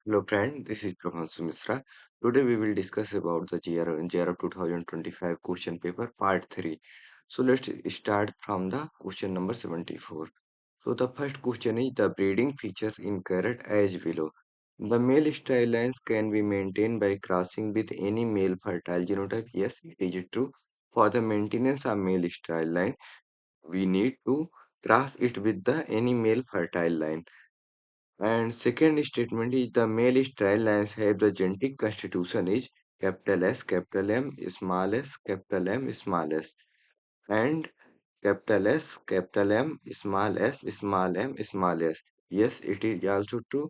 Hello friend, this is Prabhansu Misra. Today we will discuss about the JRF 2025 question paper part 3. So let's start from the question number 74. So the first question is the breeding features in carrot as below. The male style lines can be maintained by crossing with any male fertile genotype. Yes, it is true. For the maintenance of male style line, we need to cross it with the any male fertile line. And second statement is the male style lines have the genetic constitution is capital S, capital M, small s, capital M, small s, and capital S, capital M, small s, small m, small s. Yes, it is also true.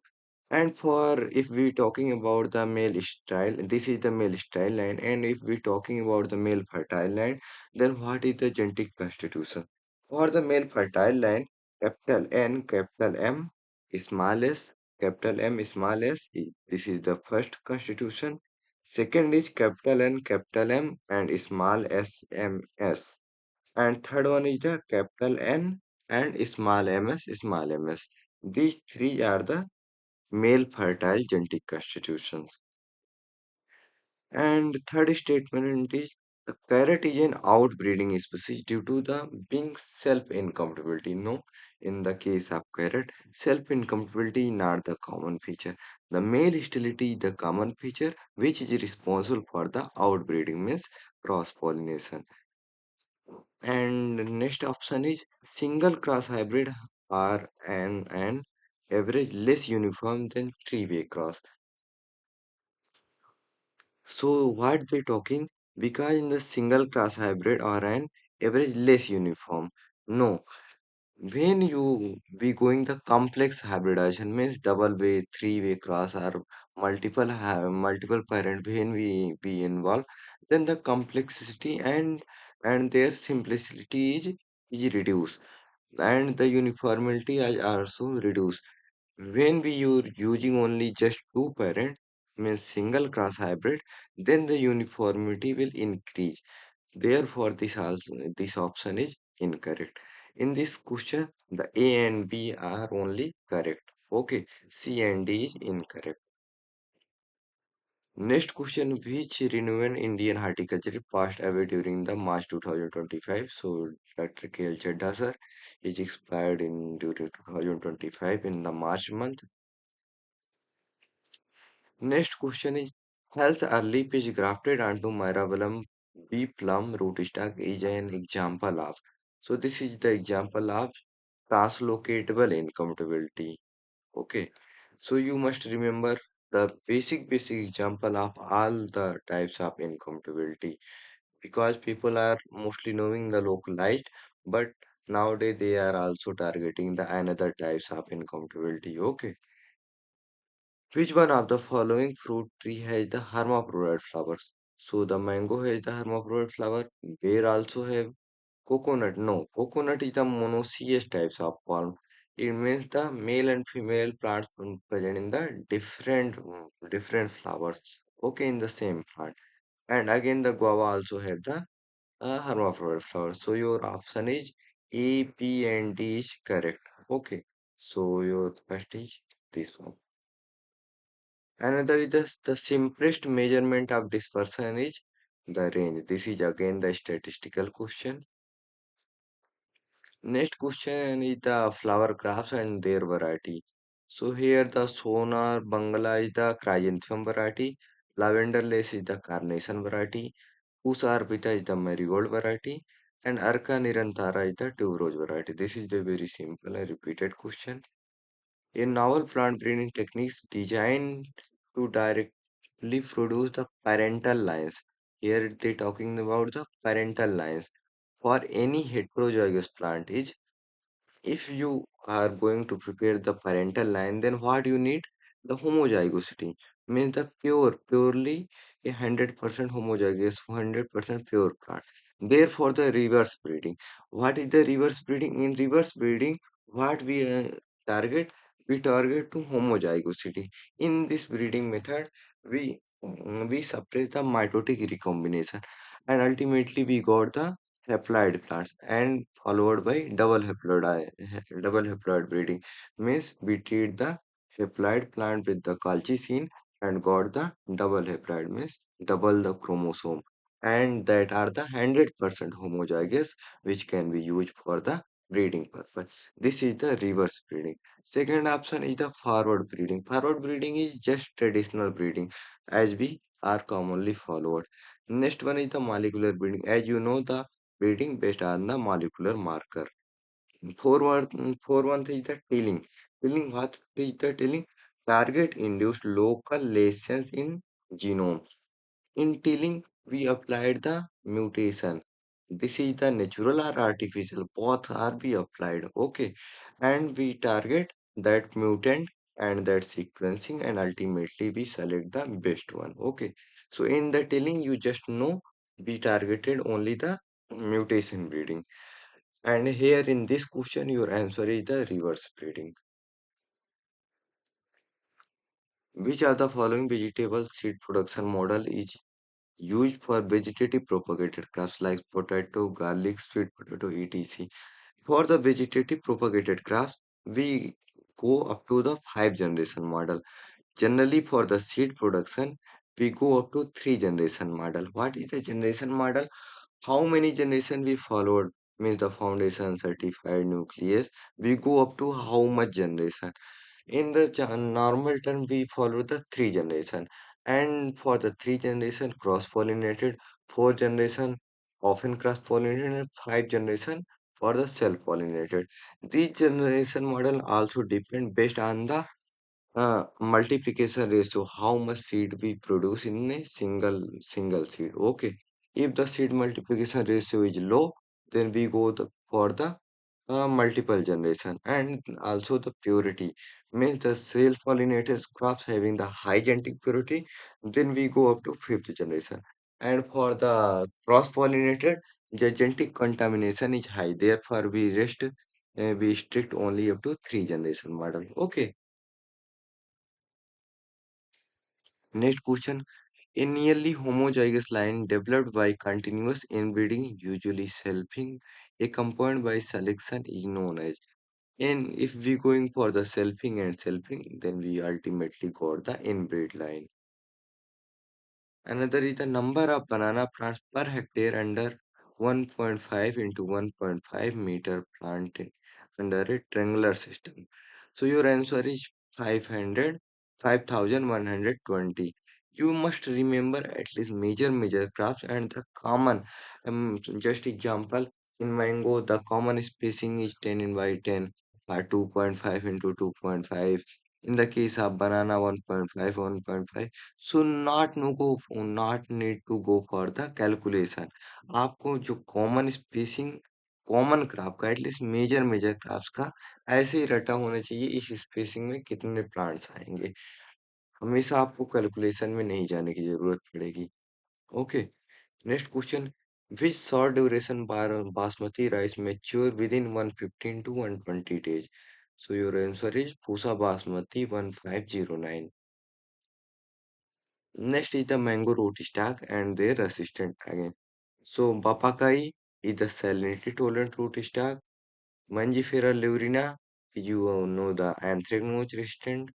And for if we talking about the male style, this is the male style line. And if we talking about the male fertile line, then what is the genetic constitution? For the male fertile line, capital N, capital M, small s, capital M, small s. This is the first constitution. Second is capital N, capital M, and small s, m, s. And third one is the capital N and small ms, small ms. These three are the male fertile genetic constitutions. And third statement is the carrot is an outbreeding species due to the being self-incompatibility. No, in the case of carrot, self-incompatibility is not the common feature. The male hostility is the common feature which is responsible for the outbreeding means cross-pollination. And next option is single cross hybrid are an average less uniform than three-way cross. So what they talking? Because in the single class hybrid or an average less uniform. No, when you be going the complex hybridization means double way, three-way cross or multiple parent when we be involved, then the complexity and their simplicity is reduced and the uniformity is also reduced. When we are using only just two parent, means single cross hybrid, then the uniformity will increase. Therefore, this option is incorrect. In this question, the A and B are only correct. Okay, C and D is incorrect. Next question, which renowned Indian horticulture passed away during the March 2025? So, Dr. K.L. Chadha sir is expired in during 2025 in the March month. Next question is, Health early pitch grafted onto Myrabalam B plum rootstock is an example of. So this is the example of translocatable incompatibility. Okay. So you must remember the basic example of all the types of incompatibility because people are mostly knowing the localized, but nowadays they are also targeting the another types of incompatibility. Okay. Which one of the following fruit tree has the hermaphrodite flowers? So the mango has the hermaphrodite flower. Bear also have coconut. No, coconut is the monoecious types of palm. It means the male and female plants present in the different flowers. Okay, in the same plant. And again, the guava also have the hermaphrodite flower. So your option is A, B, and D is correct. Okay. So your first is this one. Another is the simplest measurement of dispersion is the range. This is again the statistical question. Next question is the flower crafts and their variety. So here the sonar bangala is the chrysanthemum variety, lavender lace is the carnation variety, pusa arpita is the marigold variety, and arca nirantara is the tuberose variety. This is the very simple and repeated question. A novel plant breeding techniques designed to directly produce the parental lines. Here they talking about the parental lines for any heterozygous plant is if you are going to prepare the parental line, then what you need? The homozygosity means the purely 100% homozygous, 100% pure plant. Therefore, the reverse breeding. What is the reverse breeding? In reverse breeding, what we target? We target to homozygosity. In this breeding method, we suppress the mitotic recombination, and ultimately we got the haploid plants and followed by double haploid breeding means we treat the haploid plant with the colchicine and got the double haploid means double the chromosome and that are the 100% homozygous which can be used for the breeding purpose. This is the reverse breeding. Second option is the forward breeding. Forward breeding is just traditional breeding as we are commonly followed. Next one is the molecular breeding. As you know, the breeding based on the molecular marker. Four one is the tilling. Tilling, what is the tilling? Target induced local lesions in genome. In tilling, we applied the mutation. This is the natural or artificial. Both are be applied. Okay. And we target that mutant and that sequencing and ultimately we select the best one. Okay. So in the tilling, you just know we targeted only the mutation breeding. And here in this question, your answer is the reverse breeding. Which of the following vegetable seed production model is used for vegetative propagated crops like potato, garlic, sweet potato, etc. For the vegetative propagated crops, we go up to the 5 generation model. Generally, for the seed production, we go up to 3 generation model. What is the generation model? How many generation we followed? Means the foundation certified nucleus. We go up to how much generation? In the normal term, we follow the 3 generation, and for the 3 generation cross-pollinated, 4 generation often cross-pollinated, and 5 generation for the self-pollinated. These generation model also depend based on the multiplication ratio, how much seed we produce in a single seed. Okay, if the seed multiplication ratio is low, then we go for the multiple generation and also the purity means the self-pollinated crops having the high genetic purity, then we go up to fifth generation. And for the cross-pollinated, the genetic contamination is high, therefore we strict only up to 3 generation model. Okay. Next question. A nearly homozygous line developed by continuous inbreeding, usually selfing, accompanied by selection is known as. And if we going for the selfing and selfing, then we ultimately got the inbreed line. Another is the number of banana plants per hectare under 1.5 into 1.5 meter planted under a triangular system. So your answer is 500, 5,120. You must remember at least major crops and the common. Just example, in mango, the common spacing is 10 in by 10, 2.5 into 2.5. In the case of banana, 1.5, 1.5. So not need to go for the calculation. आपको जो common spacing common crop का at least major crops का ऐसे ही रटा होना चाहिए इस spacing में कितने प्लांट्स आएंगे हमेशा आपको कैलकुलेशन में नहीं जाने की जरूरत पड़ेगी okay next question which short duration basmati rice mature with in 115 to 120 days. So your answer is Pusa Basmati 1509. Next is the mango root stock and their resistant again. So Bapakai is the salinity tolerant root stock. Mangifera leurina, you know the anthracnose resistant.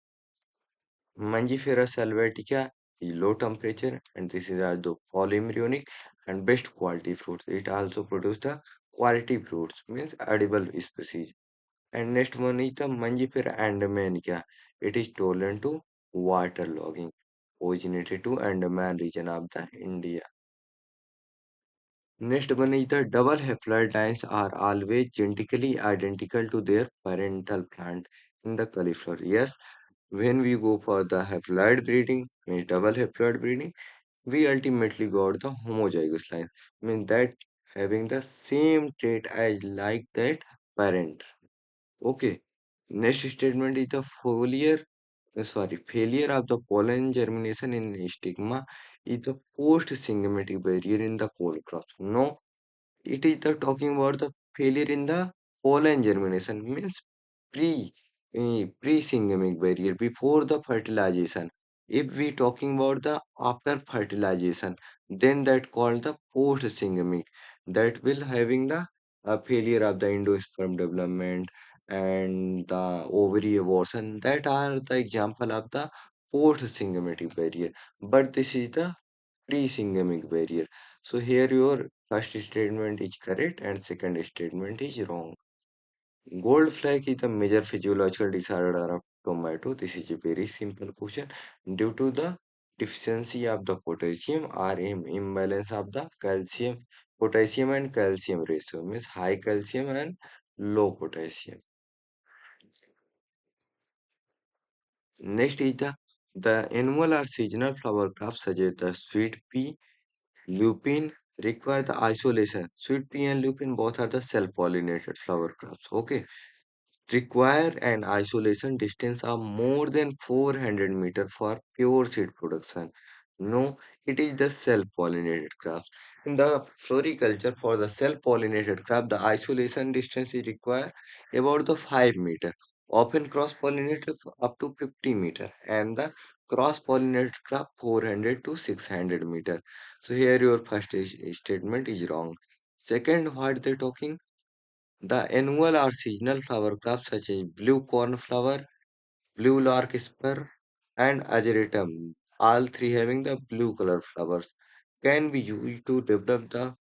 Mangifera salvatica is low temperature and this is also polyembryonic and best quality fruits. It also produces the quality fruits means edible species. And next one is the Mangifera andamannica. It is tolerant to waterlogging. Originated to Andaman region of the India. Next one is the double haploid lines are always genetically identical to their parental plant in the cauliflower. Yes, when we go for the haploid breeding, means double haploid breeding, we ultimately got the homozygous line, means that having the same trait as like that parent. Okay. Next statement is the failure of the pollen germination in stigma is the post-syngmatic barrier in the cole crops. No, it is the talking about the failure in the pollen germination means pre-syngamic barrier before the fertilization. If we talking about the after fertilization, then that called the post-syngamic. That will having the failure of the endosperm development and the ovary abortion that are the example of the post-syngematic barrier. But this is the pre-syngemic barrier. So here your first statement is correct and second statement is wrong. Gold flag is the major physiological disorder of tomato. This is a very simple question. Due to the deficiency of the potassium or imbalance of the calcium, potassium and calcium ratio means high calcium and low potassium. Next is the annual or seasonal flower crops such as the sweet pea, lupin require the isolation. Sweet pea and lupin both are the self-pollinated flower crops. Okay, require an isolation distance of more than 400 meter for pure seed production. No, it is the self-pollinated crops. In the floriculture, for the self-pollinated crop, the isolation distance is required about the 5 meter. Often cross-pollinated up to 50 meter, and the cross-pollinated crop 400 to 600 meter. So here your first statement is wrong. Second, what they talking? The annual or seasonal flower crops such as blue cornflower, blue larkspur, and ageratum, all three having the blue color flowers, can be used to develop the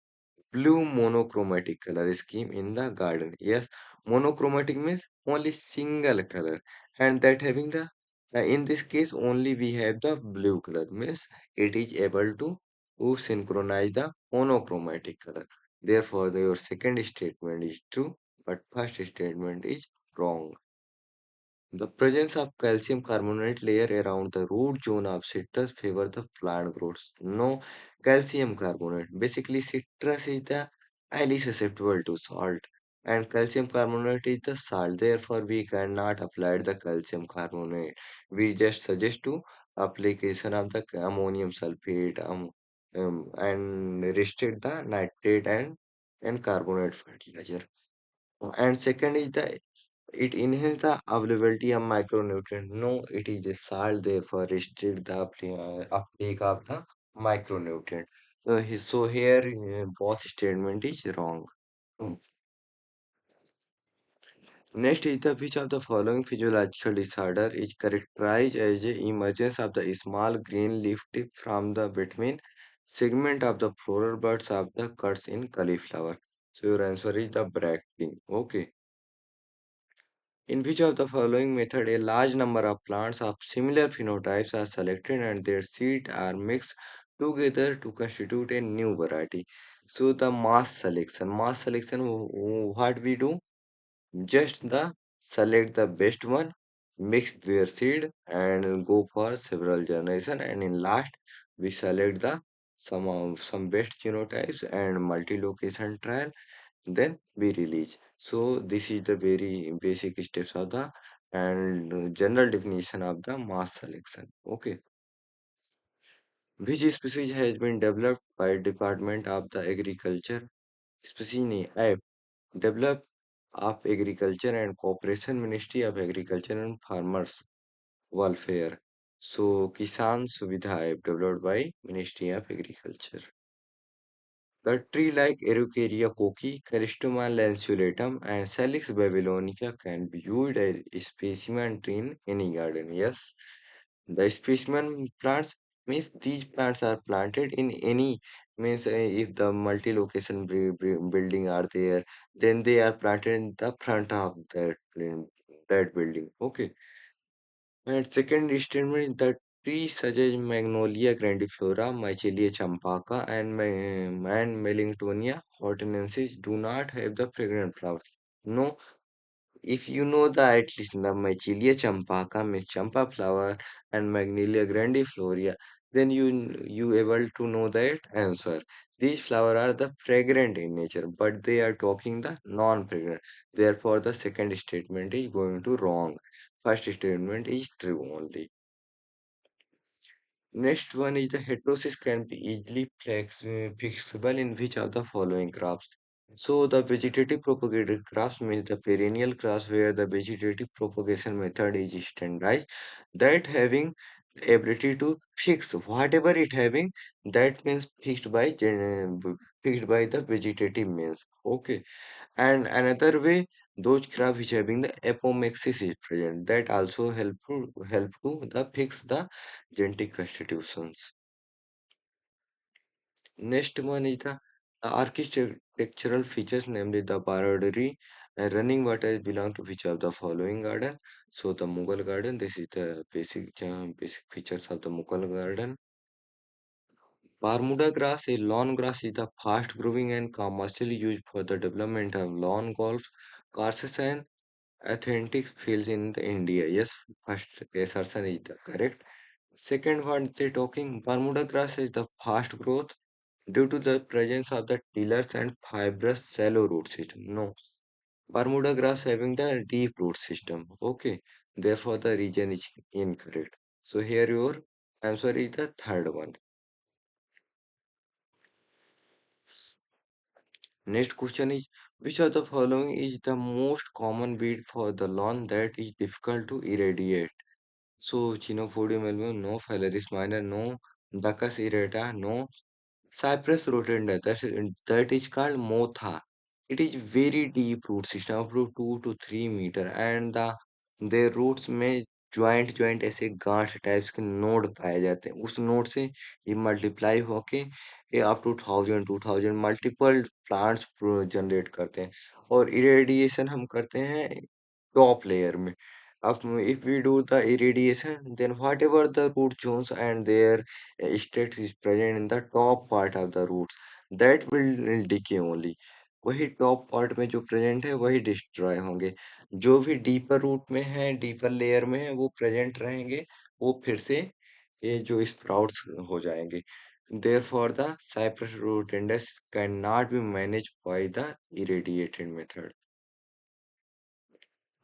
blue monochromatic color scheme in the garden. Yes, monochromatic means only single color, and that having the in this case only we have the blue color means it is able to synchronize the monochromatic color. Therefore, your second statement is true, but first statement is wrong. The presence of calcium carbonate layer around the root zone of citrus favor the plant growth. No calcium carbonate. Basically, citrus is the highly susceptible to salt, and calcium carbonate is the salt. Therefore, we cannot apply the calcium carbonate. We just suggest to application of the ammonium sulfate and restrict the nitrate and carbonate fertilizer. And second is the it enhances the availability of micronutrient. No, it is a salt, therefore restrict the uptake of the micronutrient. So here both statement is wrong. Mm. Next is the which of the following physiological disorder is characterized as a emergence of the small green leaf tip from the between segment of the floral buds of the cuts in cauliflower. So your answer is the bracting. Okay. In which of the following method a large number of plants of similar phenotypes are selected and their seeds are mixed together to constitute a new variety? So the mass selection, what we do? Just select the best one, mix their seed and go for several generation and in last we select the some best genotypes and multi-location trial then we release. So this is the very basic steps of the and general definition of the mass selection. Okay, which species has been developed by Department of the Agriculture, species name app developed of Agriculture and Cooperation Ministry of Agriculture and Farmers Welfare. So Kisan Suvidha app developed by Ministry of Agriculture. The tree like Erucaria coqui, Calistoma lanceolatum, and Salix babylonica can be used as specimen tree in any garden. Yes, the specimen plants means these plants are planted in any means if the multi-location building are there, then they are planted in the front of that building. Okay, and second statement that trees such as Magnolia grandiflora, Michelia champaca, and Melantonia hortensis do not have the fragrant flowers. No, if you know the at least the Michelia champaca means champa flower and Magnolia grandiflora, then you able to know that answer. These flowers are the fragrant in nature, but they are talking the non-fragrant. Therefore, the second statement is going to wrong. First statement is true only. Next one is the heterosis can be easily flexible in which of the following crops. So the vegetative propagated crops means the perennial crops where the vegetative propagation method is standardized, that having the ability to fix whatever it having, that means fixed by the vegetative means. Okay. And another way Those crop which having the apomixis is present, that also help to the fix the genetic constitutions. Next one is the architectural features, namely the parody and running water belong to which of the following garden. So the Mughal garden, this is the basic features of the Mughal garden. Bermuda grass, a lawn grass, is the fast growing and commercially used for the development of lawn golf courses and authentic fields in the India. Yes, first assertion is the correct. Second one they talking Bermuda grass is the fast growth due to the presence of the tillers and fibrous shallow root system. No, Bermuda grass having the deep root system. Okay, therefore the region is incorrect. So here your answer is the third one. Next question is which of the following is the most common weed for the lawn that is difficult to irradiate? So Chinopodium album, no. Phalaris minor, no. Ducus irrita, no. Cypress rotunda, that is called motha. It is very deep root system, up to 2 to 3 meter, and their roots में joint ऐसे गांठ types के node पाए जाते हैं. उस node से ये मल्टीप्लाई होके ये up to 1000 multiple plants generate करते हैं. और इरेडिएशन हम करते हैं top layer में. If we do the irradiation, then whatever the root zones and their states is present in the top part of the roots, that will decay only. वही top part में जो present है वही destroy होंगे. जो भी deeper root में है, डीपर लेयर में है, वो प्रेजेंट रहेंगे. वो फिर से ये जो स्प्राउट्स हो जाएंगे. Therefore, the cypress root index cannot be managed by the irradiated method.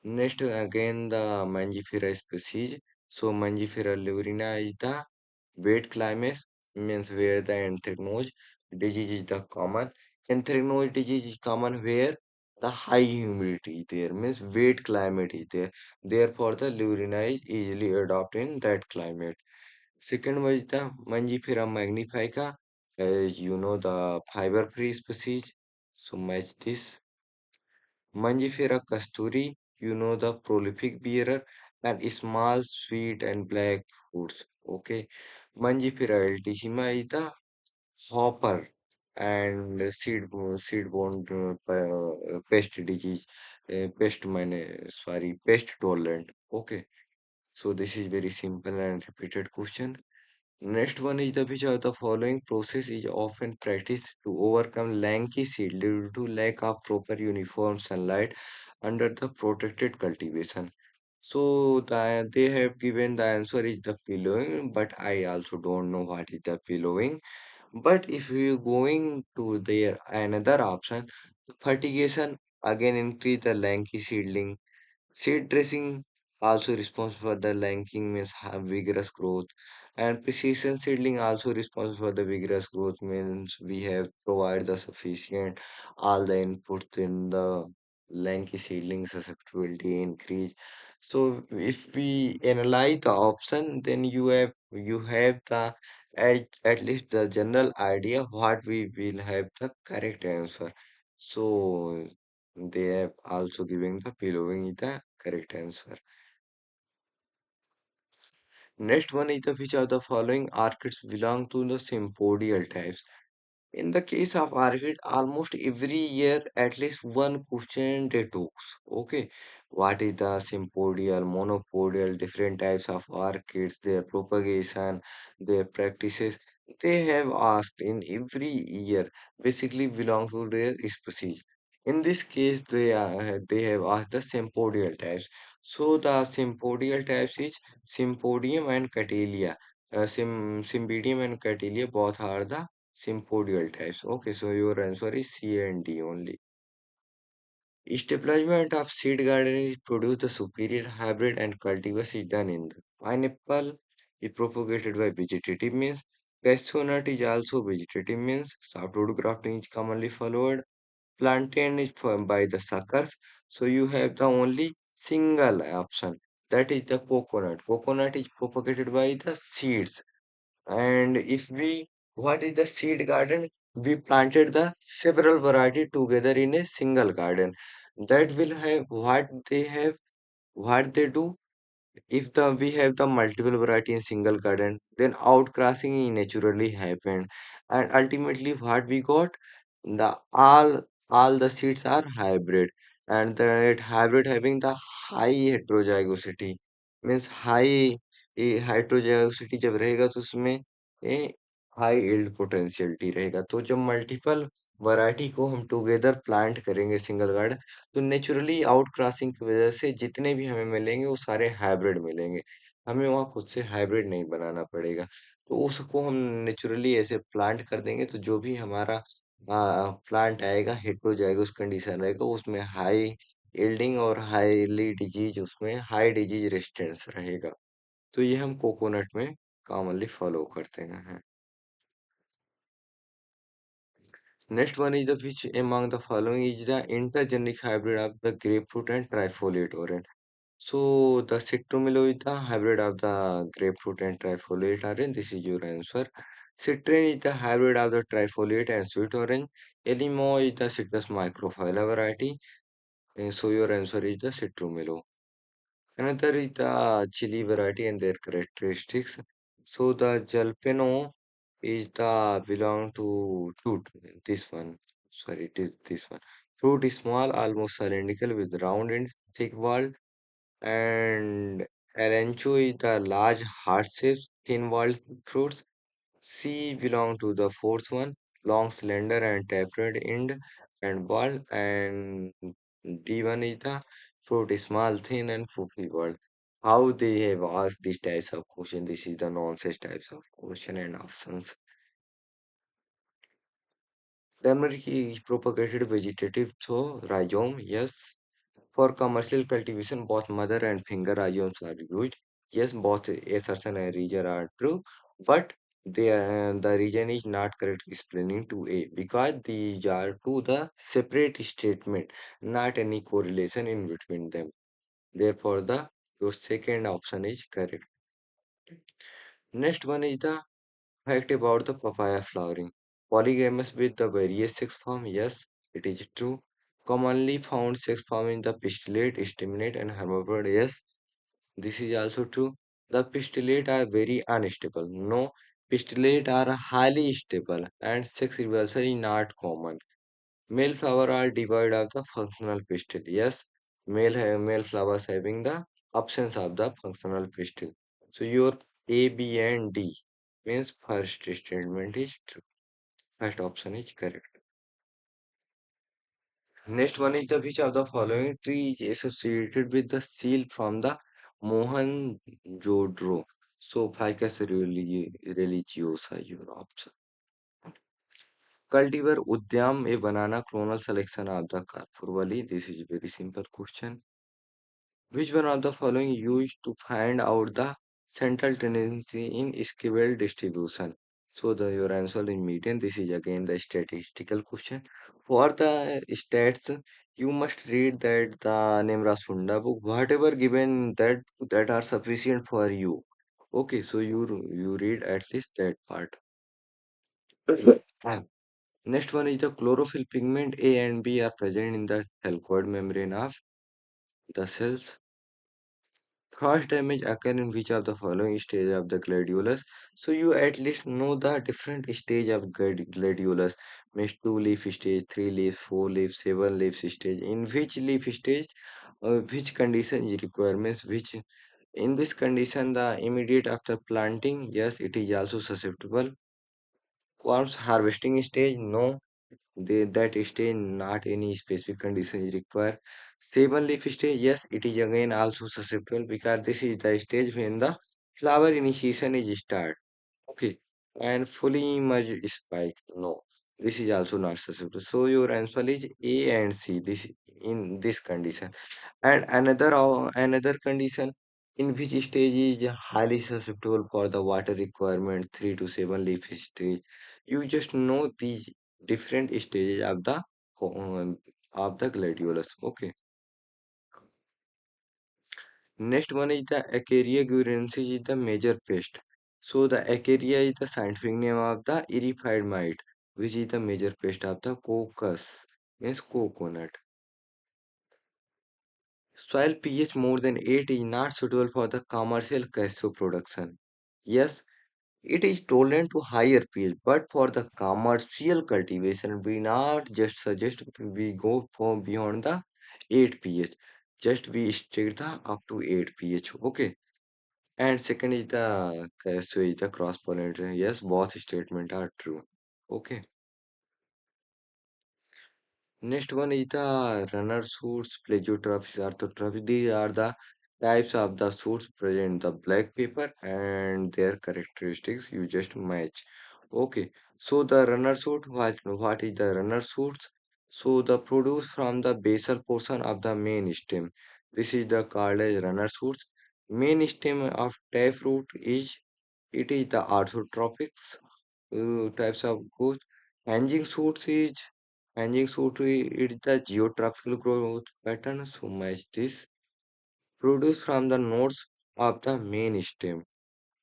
Next, again, the Mangifera species. So, Mangifera livrina is the wet climate, means where the anthracnose disease is the common. Anthracnose disease is common where the high humidity is there, means wet climate is there. Therefore, the livrina is easily adopted in that climate. Second was the Mangifera magnifica, as you know, the fiber-free species. So, match this. Mangifera casturi, you know the prolific bearer and small, sweet and black fruits. Okay. Mangifera altissima is the hopper and seed-borne pest disease, pest tolerant. Okay. So this is very simple and repeated question. Next one is the which of the following process is often practiced to overcome lanky seed due to lack of proper uniform sunlight under the protected cultivation. So they have given the answer is the pillowing, but I also don't know what is the pillowing. But if you going to their another option, fertigation again increase the lanky seedling. Seed dressing also responsible for the lanking means have vigorous growth, and precision seedling also responsible for the vigorous growth means we have provide the sufficient all the input in the lanky seedling susceptibility increase. So if we analyze the option, then you have the at least the general idea what we will have the correct answer. So they have also given the pillowing is the correct answer. Next one is the which of the following orchids belong to the sympodial types. In the case of orchid, almost every year at least one question they took. Okay, what is the sympodial, monopodial, different types of orchids, their propagation, their practices. They have asked in every year, basically belong to their species. In this case, they have asked the sympodial types. So the sympodial types is Sympodium and Catalia. Symbidium and Catalia both are the sympodial types. Okay, so your answer is C and D only. Establishment of seed garden is produce the superior hybrid and cultivars is done in the pineapple is propagated by vegetative means. Cashew nut is also vegetative means. Softwood grafting is commonly followed. Plantain is by the suckers. So you have the only single option, that is the coconut. Coconut is propagated by the seeds. And if we, what is the seed garden? We planted the several variety together in a single garden. that will have what they do. If we have the multiple variety in single garden, then outcrossing naturally happened, and ultimately what we got, the all the seeds are hybrid, and that hybrid having the high heterozygosity, means high heterozygosity जब रहेगा तो उसमें high yield potentiality रहेगा। तो जब multiple variety को हम together plant करेंगे सिंगल गार्डन, तो नेचुरली आउट क्रॉसिंग की वजह से जितने भी हमें मिलेंगे वो सारे हाइब्रिड मिलेंगे। हमें वहाँ खुद से हाइब्रिड नहीं बनाना पड़ेगा। तो उसको हम नेचुरली ऐसे प्लांट कर देंगे, तो जो भी हमारा प्लांट आएगा हेटेरोजाइगस कंडीशन रहेगा, उसमें हाई यील्डिंग और हाईली डिजीज, उसमें हाई डिजीज रेजिस्टेंस रहेगा। तो ये हम कोकोनट में कॉमनली फॉलो करते हैं। Next one is the which among the following is the intergenic hybrid of the grapefruit and trifoliate orange. So the citromelo is the hybrid of the grapefruit and trifoliate orange. This is your answer. Citrin is the hybrid of the trifoliate and sweet orange. Elimo is the citrus microphylla variety. And so your answer is the citromelo. Another is the chili variety and their characteristics. So the jalapeno is the belong to fruit. This one, sorry, it is this one. Fruit is small, almost cylindrical with round and thick walled, and Arancho is the large heart-shaped, thin-walled fruits. C belong to the fourth one, long, slender, and tapered end and ball. And D1 is the fruit is small, thin, and fluffy ball. How they have asked these types of question? This is the nonsense types of question and options. Turmeric is propagated vegetative through rhizome, yes. For commercial cultivation, both mother and finger rhizomes are used. Yes, both assertion and region are true, but the region is not correct explaining to A because these are two the separate statement, not any correlation in between them. Therefore, the your second option is correct. Next one is the fact about the papaya flowering. Polygamous with the various sex form, yes, it is true. Commonly found sex form in the pistillate, staminate, and hermaphrodite, yes, this is also true. The pistillate are very unstable. No, pistillate are highly stable and sex reversal is not common. Male flower are devoid of the functional pistil. Yes, male flowers having the absence of the functional pistil. So your A, B, and D means first statement is true. First option is correct. Next one is the which of the following tree is associated with the seal from the Mohenjo-daro. So Ficus religiosa, your option. Cultivar Udyam, a banana clonal selection of the Karpurwali. This is a very simple question. Which one of the following used to find out the central tendency in scale distribution? So the your answer is median. This is again the statistical question. For the stats, you must read that the Nemra Sunda book, whatever given that are sufficient for you. Okay, so you read at least that part. Ah, next one is the chlorophyll pigment A and B are present in the thalcoid membrane of the cells. Frost damage occur in which of the following stage of the gladiolus? So you at least know the different stage of gladiolus. Means two leaf stage, three leaf, four leaf, seven leaf stage. In which leaf stage, which condition is requirements? Which in this condition, the immediate after planting, yes, it is also susceptible. Corms harvesting stage, no. That stage not any specific condition is required. Seven leaf stage, yes, it is again also susceptible because this is the stage when the flower initiation is start. Okay, and fully emerged spike, no, this is also not susceptible. So your answer is A and C. This in this condition. And another condition in which stage is highly susceptible for the water requirement, 3 to 7 leaf stage. You just know these different stages of the gladiolus. Okay. Next one is the Acaria guarensis is the major pest. So the Acaria is the scientific name of the erified mite, which is the major pest of the cocos, means coconut. Soil pH more than 8 is not suitable for the commercial cashew production. Yes, it is tolerant to higher pH, but for the commercial cultivation, we not just suggest we go for beyond the 8 pH. Just we stick the up to 8 pH. Okay. And second is the cashew is the cross pollinator. Yes, both statements are true. Okay. Next one is the runner shoots, plesiotrophs, orthotrophs. These are the types of the shoots present in the black paper and their characteristics you just match. Okay, so the runner shoot, what is the runner shoots? So the produce from the basal portion of the main stem. This is the called as runner shoots. Main stem of taproot is it is the orthotropics types of growth. Hanging shoots is it is the geographical growth pattern. So match this produced from the nodes of the main stem.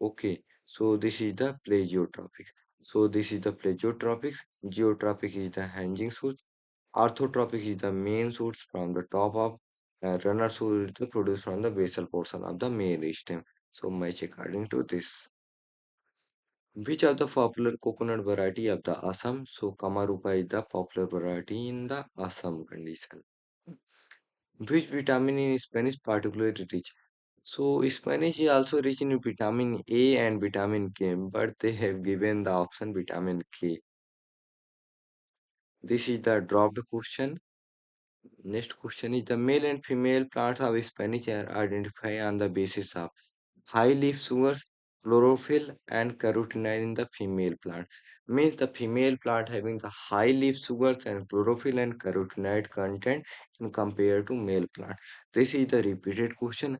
Okay, so this is the plesiotropic. So this is the plesiotropics. Geotropic is the hanging shoots. Orthotropic is the main shoots from the top of runner shoot is the produced from the basal portion of the main stem. So match according to this. Which of the popular coconut variety of the Assam? So Kamarupa is the popular variety in the Assam condition. Which vitamin in Spanish particularly rich? So Spanish is also rich in vitamin A and vitamin K, but they have given the option vitamin K. This is the dropped question. Next question is the male and female plants of Spanish are identified on the basis of high leaf sugars, chlorophyll, and carotenoid in the female plant. Means the female plant having the high leaf sugars and chlorophyll and carotenoid content in compared to male plant. This is the repeated question.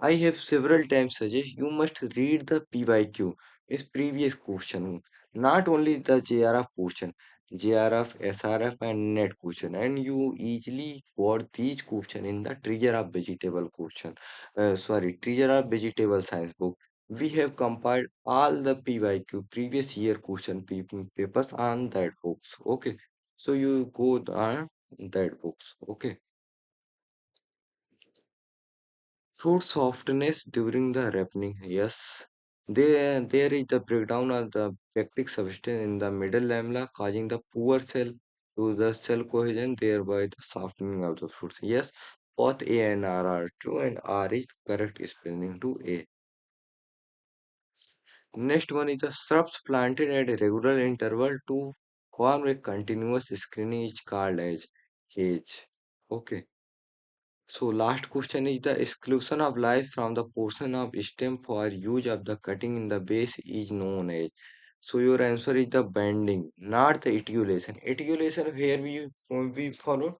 I have several times suggest you must read the PYQ, is previous question, not only the JRF question, JRF, SRF and net question, and you easily got these question in the treasure of vegetable question. Treasure of vegetable science book. We have compiled all the PYQ previous year question papers on that books. Okay, so you go on that books. Okay. Fruit softness during the ripening. Yes, there is the breakdown of the pectic substance in the middle lamella, causing the poor cell to the cell cohesion, thereby the softening of the fruits. Yes, both A and R are true, and R is correct spelling to A. Next one is the shrubs planted at a regular interval to form a continuous screening is called as hedge. Okay. So last question is the exclusion of light from the portion of stem for use of the cutting in the base is known as. So your answer is the bending, not the etiolation. Etiolation where we follow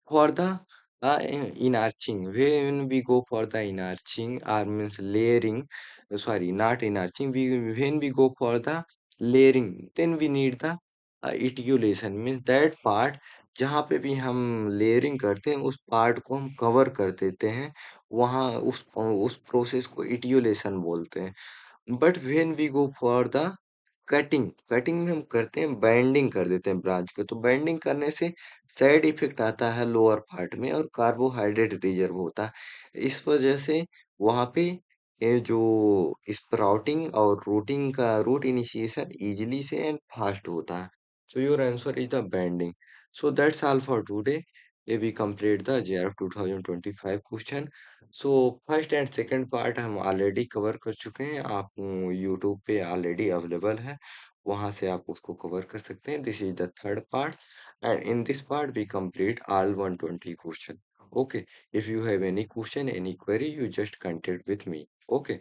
for the enarching. When we go for the enarching or means layering, sorry, not enarching. When we go for the layering, then we need the etiolation means that part जहाँ पे भी हम layering करते हैं उस part को हम cover कर देते हैं वहाँ उस प्रोसेस को इटियोलेशन बोलते हैं but when we go for the cutting cutting में हम करते हैं बाइंडिंग कर देते हैं ब्रांच को तो बाइंडिंग करने से साइड इफेक्ट आता है लोअर पार्ट में और कार्बोहाइड्रेट रिजर्व होता है इस वजह से वहाँ पे ये जो स्प्राउटिंग और रूटिंग का रूट इनिशिएशन इजीली से एंड फास्ट होता है so your answer is the bending. So that's all for today. We complete the JRF 2025 question. So first and second part हम already cover कर चुके हैं. आप YouTube पे already available है. वहाँ से आप उसको cover कर सकते हैं. This is the third part. And in this part we complete all 120 question. Okay. If you have any question, any query, you just contact with me. Okay.